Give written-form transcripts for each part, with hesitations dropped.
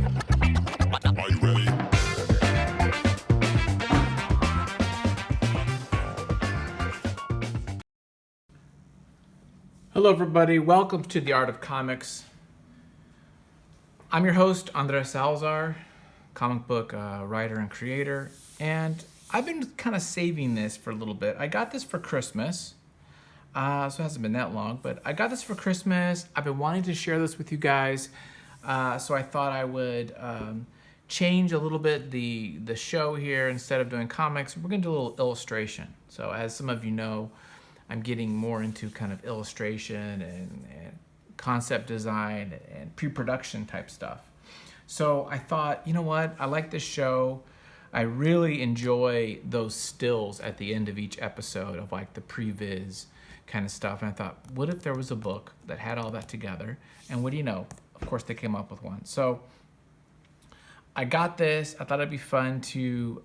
Are you ready? Hello, everybody. Welcome to the Art of Comics. I'm your host, Andres Salazar, comic book writer and creator, and I've been kind of saving this for a little bit. I got this for Christmas, so it hasn't been that long, but I got this for Christmas. I've been wanting to share this with you guys, so I thought I would change a little bit the show here. Instead of doing comics, we're going to do a little illustration. So as some of you know, I'm getting more into kind of illustration and concept design and pre-production type stuff. So I thought, you know what? I like this show. I really enjoy those stills at the end of each episode of like the previs kind of stuff. And I thought, what if there was a book that had all that together? And what do you know? Of course, they came up with one. So I got this. I thought it'd be fun to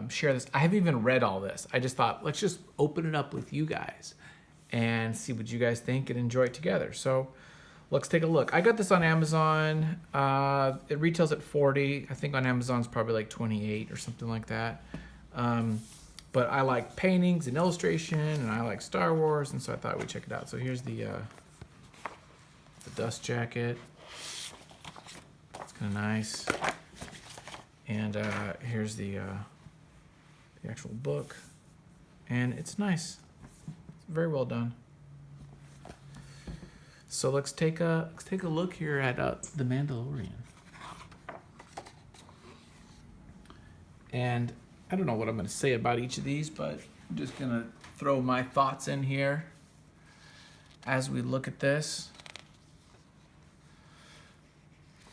share this. I haven't even read all this. I just thought, let's just open it up with you guys and see what you guys think and enjoy it together. So let's take a look. I got this on Amazon. It retails at $40. I think on Amazon it's probably like $28 or something like that. But I like paintings and illustration, and I like Star Wars, and so I thought we'd check it out. So here's the dust jacket. It's kind of nice. And here's the actual book, and it's nice. It's very well done. So let's take a look here at the Mandalorian. And I don't know what I'm going to say about each of these, but I'm just going to throw my thoughts in here as we look at this.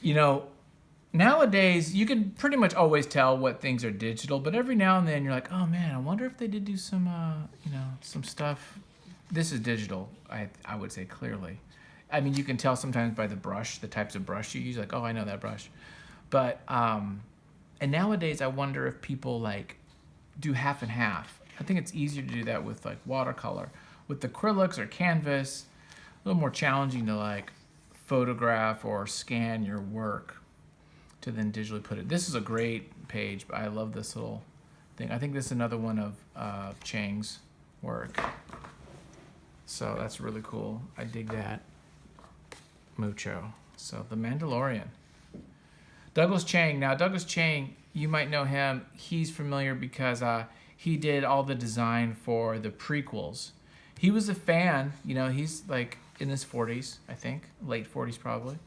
You know, nowadays, you can pretty much always tell what things are digital, but every now and then you're like, oh man, I wonder if they did do some, some stuff. This is digital, I would say clearly. I mean, you can tell sometimes by the brush, the types of brush you use, like, oh, I know that brush. But, and nowadays I wonder if people like do half and half. I think it's easier to do that with like watercolor. With acrylics or canvas, a little more challenging to like photograph or scan your work to then digitally put it. This is a great page, but I love this little thing. I think this is another one of Chang's work. So that's really cool. I dig that. Mucho. So The Mandalorian. Douglas Chang. Now, Douglas Chang, you might know him. He's familiar because he did all the design for the prequels. He was a fan. You know, he's like in his 40s, I think. Late 40s probably.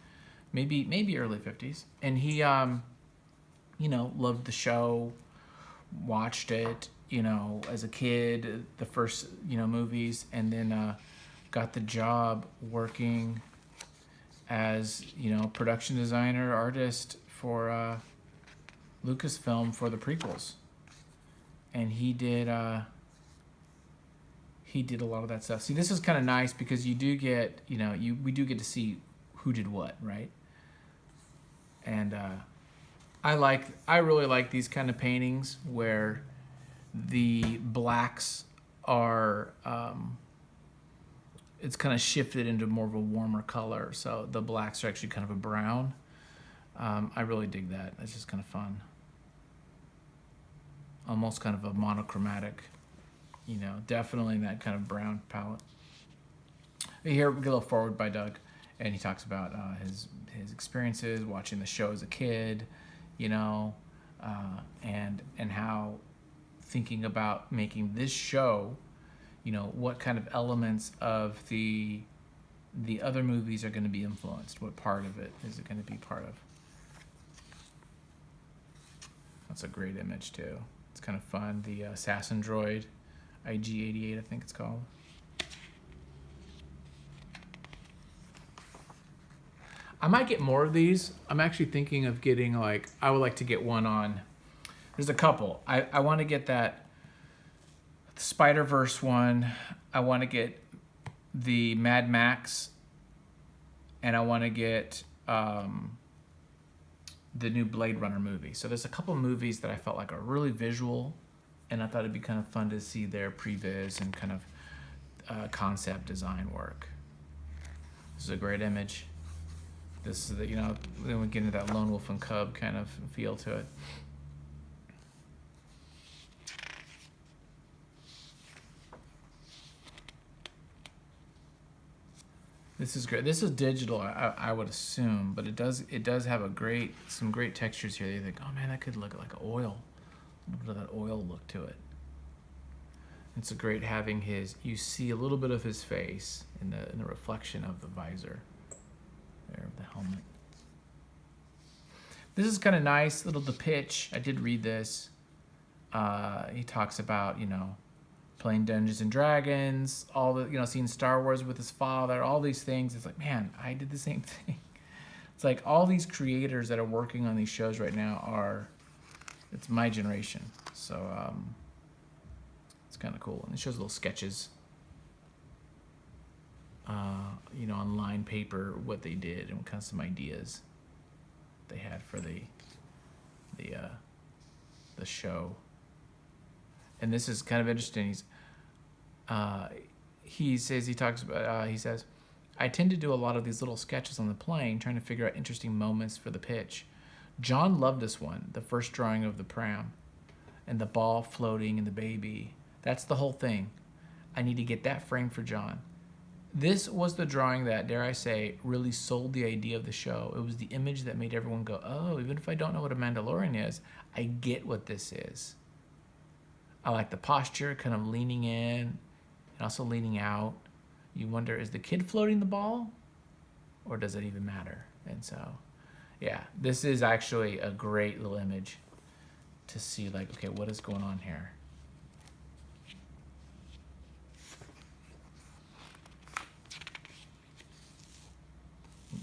Maybe early 50s. And he, loved the show, watched it, as a kid, the first, movies, and then got the job working as, production designer, artist for Lucasfilm for the prequels. And he did a lot of that stuff. See, this is kind of nice because you do get, we do get to see who did what, right? And I really like these kind of paintings where the blacks are it's kind of shifted into more of a warmer color, so the blacks are actually kind of a brown. I really dig that. It's just kind of fun. Almost kind of a monochromatic, definitely in that kind of brown palette. Here we get a little forward by Doug, and he talks about his experiences watching the show as a kid, and how thinking about making this show, what kind of elements of the other movies are going to be influenced. What part of it is it going to be part of? That's a great image too. It's kind of fun. The assassin droid, IG-88, I think it's called. I might get more of these. I'm actually thinking of getting I would like to get one on, there's a couple. I want to get that Spider-Verse one. I want to get the Mad Max, and I want to get the new Blade Runner movie. So there's a couple movies that I felt like are really visual, and I thought it'd be kind of fun to see their previs and kind of concept design work. This is a great image. This is the, then we get into that lone wolf and cub kind of feel to it. This is great. This is digital, I would assume, but it does have some great textures here. You think, oh man, that could look like oil. A little bit of that oil look to it. It's great having you see a little bit of his face in the reflection of the visor there of the helmet. This is kind of nice, the pitch. I did read this. He talks about, playing Dungeons and Dragons, all the, seeing Star Wars with his father, all these things. It's like, man, I did the same thing. It's like all these creators that are working on these shows right now it's my generation. So it's kind of cool. And it shows little sketches, on lined paper, what they did and what kind of some ideas they had for the show. And this is kind of interesting. He says, I tend to do a lot of these little sketches on the plane, trying to figure out interesting moments for the pitch. John loved this one, the first drawing of the pram and the ball floating and the baby. That's the whole thing. I need to get that framed for John. This was the drawing that, dare I say, really sold the idea of the show. It was the image that made everyone go, oh, even if I don't know what a Mandalorian is, I get what this is. I like the posture, kind of leaning in and also leaning out. You wonder, is the kid floating the ball or does it even matter? And so, yeah, this is actually a great little image to see, like, okay, what is going on here?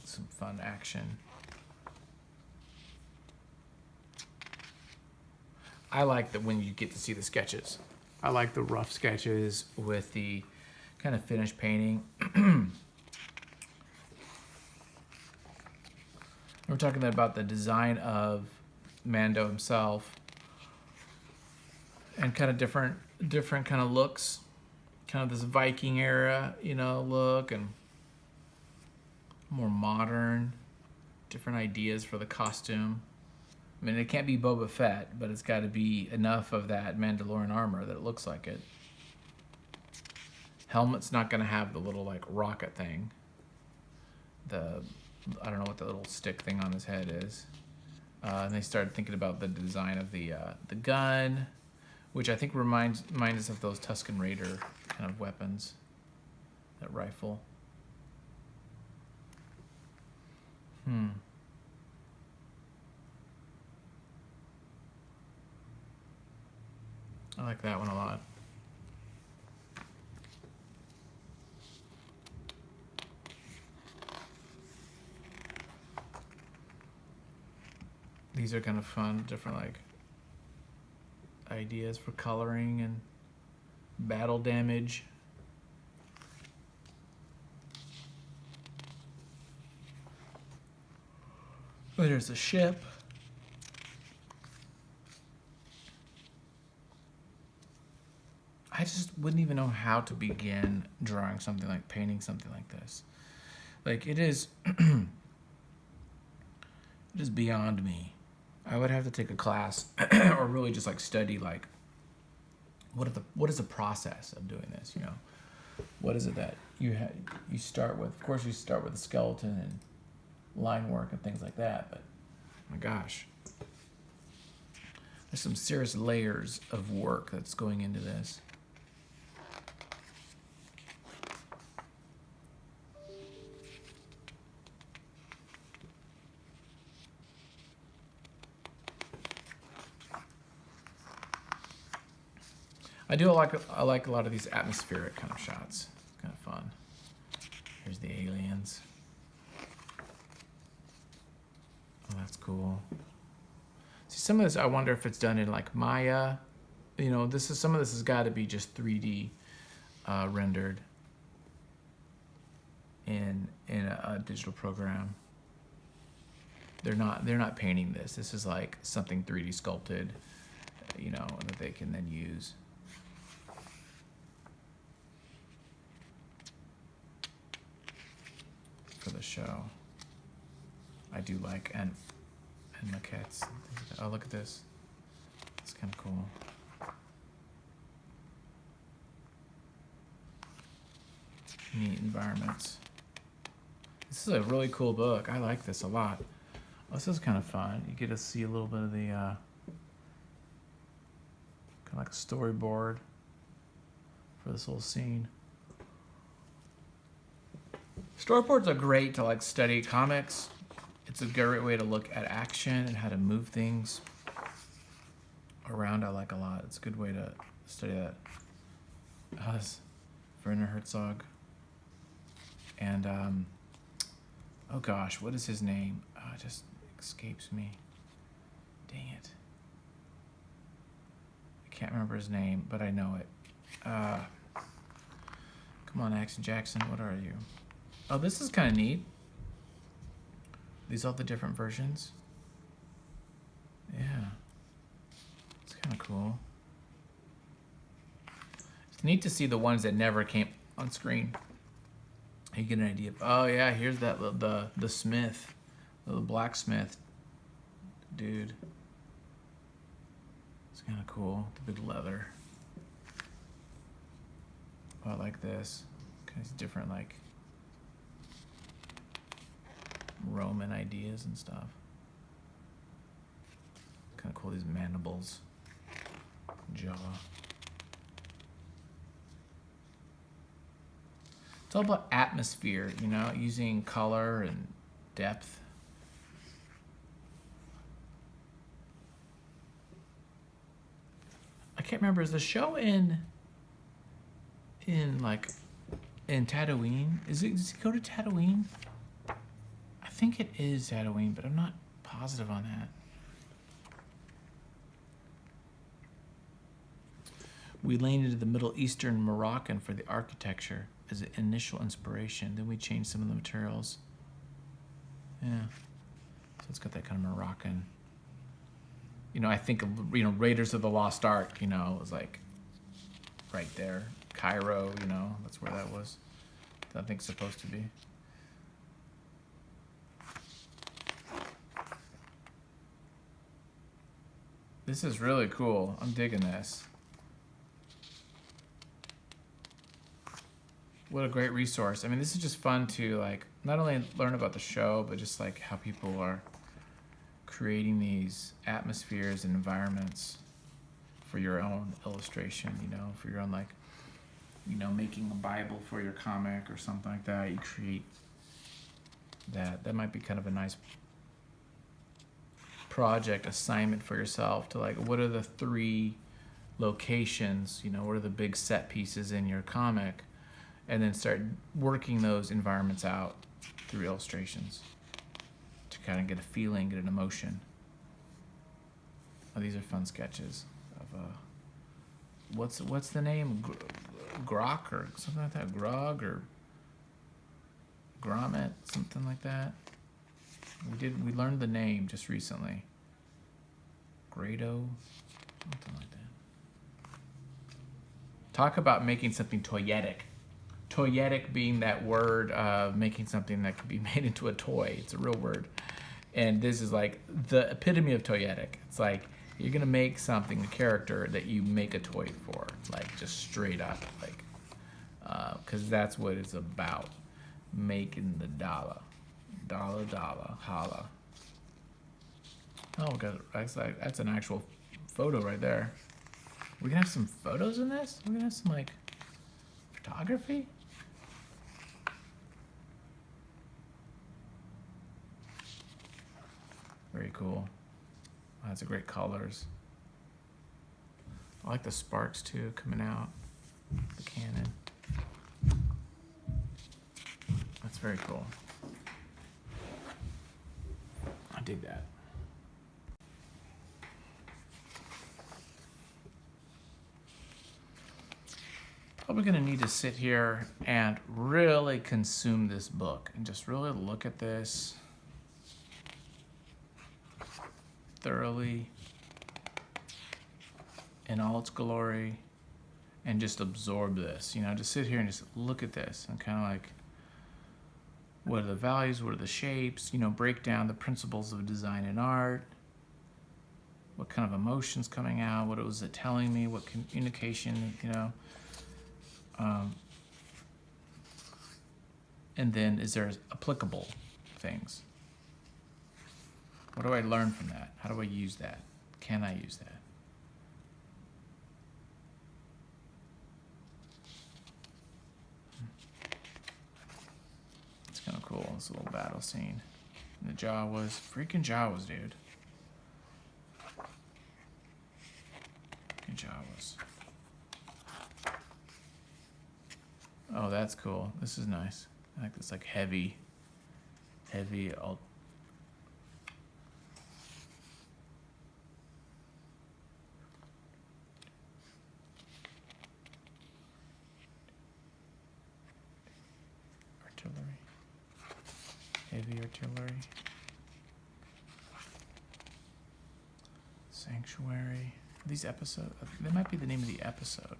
Some fun action. I like that when you get to see the sketches. I like the rough sketches with the kind of finished painting. We're talking about the design of Mando himself and kind of different kind of looks, kind of this Viking era, look, and more modern, different ideas for the costume. I mean, it can't be Boba Fett, but it's got to be enough of that Mandalorian armor that it looks like it. Helmet's not going to have the little, like, rocket thing. I don't know what the little stick thing on his head is. And they started thinking about the design of the gun, which I think reminds us of those Tusken Raider kind of weapons. That rifle. I like that one a lot. These are kind of fun, different like ideas for coloring and battle damage. There's a ship. I just wouldn't even know how to begin drawing something like painting something like this. Like it is beyond me. I would have to take a class or really just like study like what is the process of doing this, What is it that you start with? Of course you start with the skeleton and line work and things like that, but oh my gosh. There's some serious layers of work that's going into this. I like a lot of these atmospheric kind of shots. It's kind of fun. Here's the aliens. Oh, that's cool. See, some of this, I wonder if it's done in like Maya. Some of this has got to be just 3D rendered in a digital program. They're not painting this. This is like something 3D sculpted, that they can then use. For the show. I do like, and maquettes. Oh, look at this. It's kind of cool. Neat environments. This is a really cool book. I like this a lot. Oh, this is kind of fun. You get to see a little bit of the kind of like a storyboard for this little scene. Storyboards are great to like study comics. It's a great way to look at action and how to move things around. I like a lot. It's a good way to study that. This Werner Herzog. And oh gosh, what is his name? It just escapes me. Dang it. I can't remember his name, but I know it. Come on, Action Jackson, what are you? Oh, this is kind of neat. These are the different versions. Yeah. It's kind of cool. It's neat to see the ones that never came on screen. You get an idea of, oh yeah, here's that the smith, the blacksmith dude. It's kind of cool, the big leather. Oh, I like this. Kind of different like Roman ideas and stuff. Kind of cool, these mandibles, jaw. It's all about atmosphere, you know, using color and depth. I can't remember, is the show in Tatooine? Does it go to Tatooine? I think it is Tatooine, but I'm not positive on that. We leaned into the Middle Eastern Moroccan for the architecture as an initial inspiration. Then we changed some of the materials. Yeah. So it's got that kind of Moroccan. You know, I think of, you know, Raiders of the Lost Ark, you know, it was like right there. Cairo, you know, that's where that was. I think it's supposed to be. This is really cool. I'm digging this. What a great resource. I mean, this is just fun to like not only learn about the show, but just like how people are creating these atmospheres and environments for your own illustration, you know, for your own like, you know, making a Bible for your comic or something like that. You create that. That might be kind of a nice project assignment for yourself to like, what are the 3 locations, you know, what are the big set pieces in your comic? And then start working those environments out through illustrations to kind of get a feeling, get an emotion. Oh, these are fun sketches of what's the name? Grok or something like that. Grog or Grommet, something like that. We learned the name just recently. Grado, something like that. Talk about making something toyetic. Toyetic being that word of making something that could be made into a toy. It's a real word. And this is like the epitome of toyetic. It's like you're gonna make something, a character that you make a toy for, like just straight up, like, because that's what it's about, making the dollar, holla. Oh, that's an actual photo right there. We're gonna have some photos in this. We're gonna have some like photography. Very cool. That's great colors. I like the sparks too coming out the cannon. That's very cool. I dig that. Probably gonna need to sit here and really consume this book and just really look at this thoroughly in all its glory and just absorb this, you know, just sit here and just look at this and kind of like, What are the values? What are the shapes? You know, break down the principles of design and art. What kind of emotions coming out? What was it telling me? What communication, you know? And then is there applicable things? What do I learn from that? How do I use that? Can I use that? It's kind of cool, this little battle scene. And the Jawas, freaking Jawas, dude. Freaking Jawas. Oh, that's cool. This is nice. I like this, like heavy artillery. Heavy artillery. Sanctuary. These episodes, they might be the name of the episode.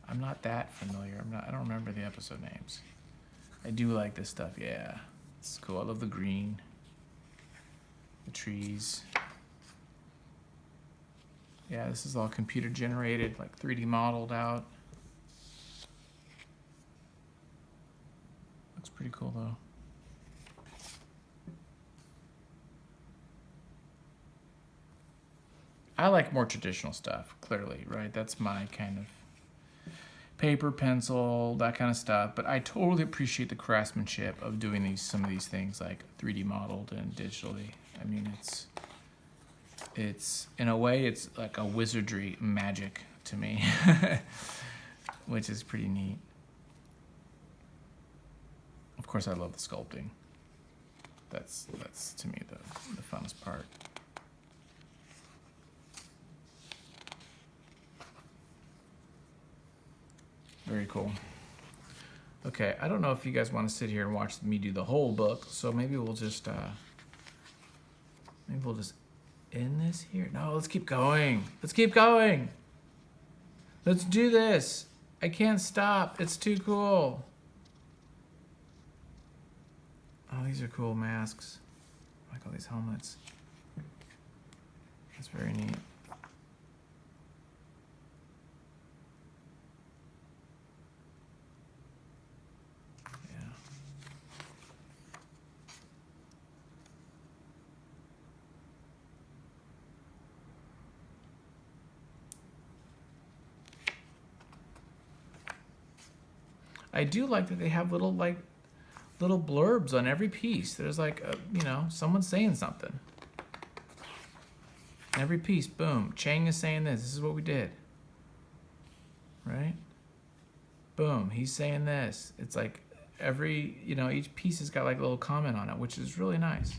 I'm not that familiar. I don't remember the episode names. I do like this stuff, yeah. It's cool. I love the green. The trees. Yeah, this is all computer generated, like 3D modeled out. Looks pretty cool though. I like more traditional stuff, clearly, right? That's my kind of paper, pencil, that kind of stuff. But I totally appreciate the craftsmanship of doing some of these things like 3D modeled and digitally. I mean, it's in a way, it's like a wizardry magic to me, which is pretty neat. Of course, I love the sculpting. That's to me the funnest part. Very cool. Okay, I don't know if you guys want to sit here and watch me do the whole book, so maybe we'll just end this here. No, let's keep going. Let's keep going. Let's do this. I can't stop. It's too cool. Oh, these are cool masks. I like all these helmets. That's very neat. I do like that they have little blurbs on every piece. There's like someone saying something. Every piece, boom. Chang is saying this. This is what we did. Right? Boom. He's saying this. It's like each piece has got like a little comment on it, which is really nice.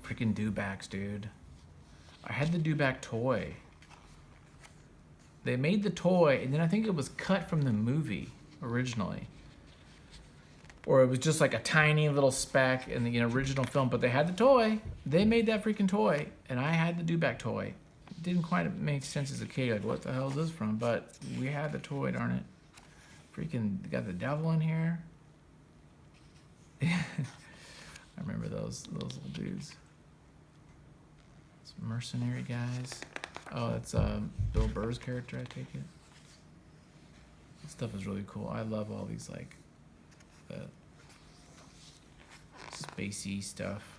Freaking dewbacks, dude. I had the dewback toy. They made the toy, and then I think it was cut from the movie originally. Or it was just like a tiny little speck in the original film, but they had the toy. They made that freaking toy, and I had the dewback toy. It didn't quite make sense as a kid, like, what the hell is this from? But we had the toy, darn it. Freaking got the devil in here. I remember those little dudes. Mercenary guys. Oh, that's Bill Burr's character, I take it. This stuff is really cool. I love all these like spacey stuff.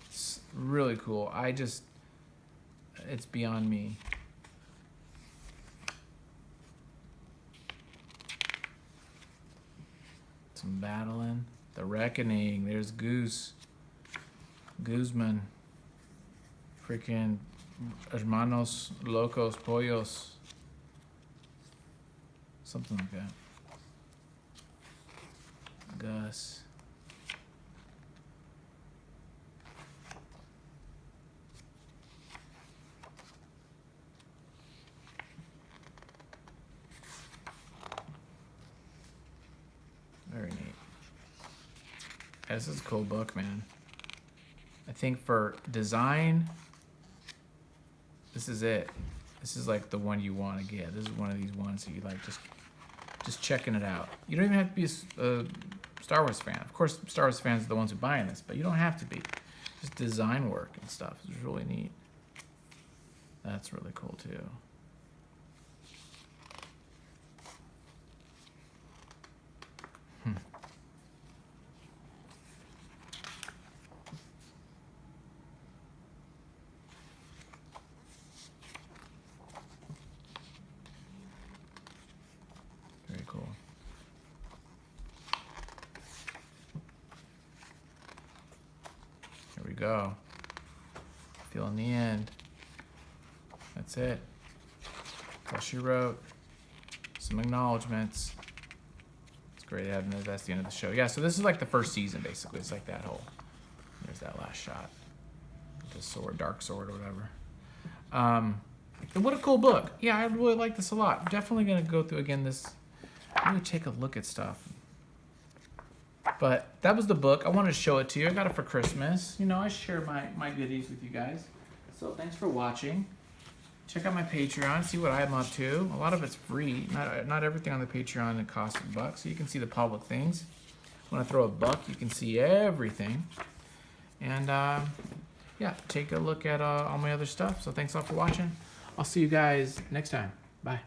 It's really cool. It's beyond me. Some battling. The Reckoning. There's Guzman. Freaking Hermanos Locos Pollos. Something like that. Gus. This is a cool book, man. I think for design, this is it. This is like the one you want to get. This is one of these ones that you like just checking it out. You don't even have to be a Star Wars fan. Of course, Star Wars fans are the ones who buying this, but you don't have to be. Just design work and stuff is really neat. That's really cool too. Very cool. Here we go. Feeling the end. That's it. That's all she wrote. Some acknowledgments. It's great having this. That's the end of the show. Yeah, so this is like the first season, basically. It's like that whole. There's that last shot. The sword, dark sword, or whatever. And what a cool book. Yeah, I really like this a lot. Definitely going to go through again this. I'm going to take a look at stuff. But that was the book. I wanted to show it to you. I got it for Christmas. You know, I share my goodies with you guys. So thanks for watching. Check out my Patreon. See what I'm up to. A lot of it's free. Not everything on the Patreon it costs $1. So you can see the public things. When I throw $1, you can see everything. And yeah, take a look at all my other stuff. So thanks a lot for watching. I'll see you guys next time. Bye.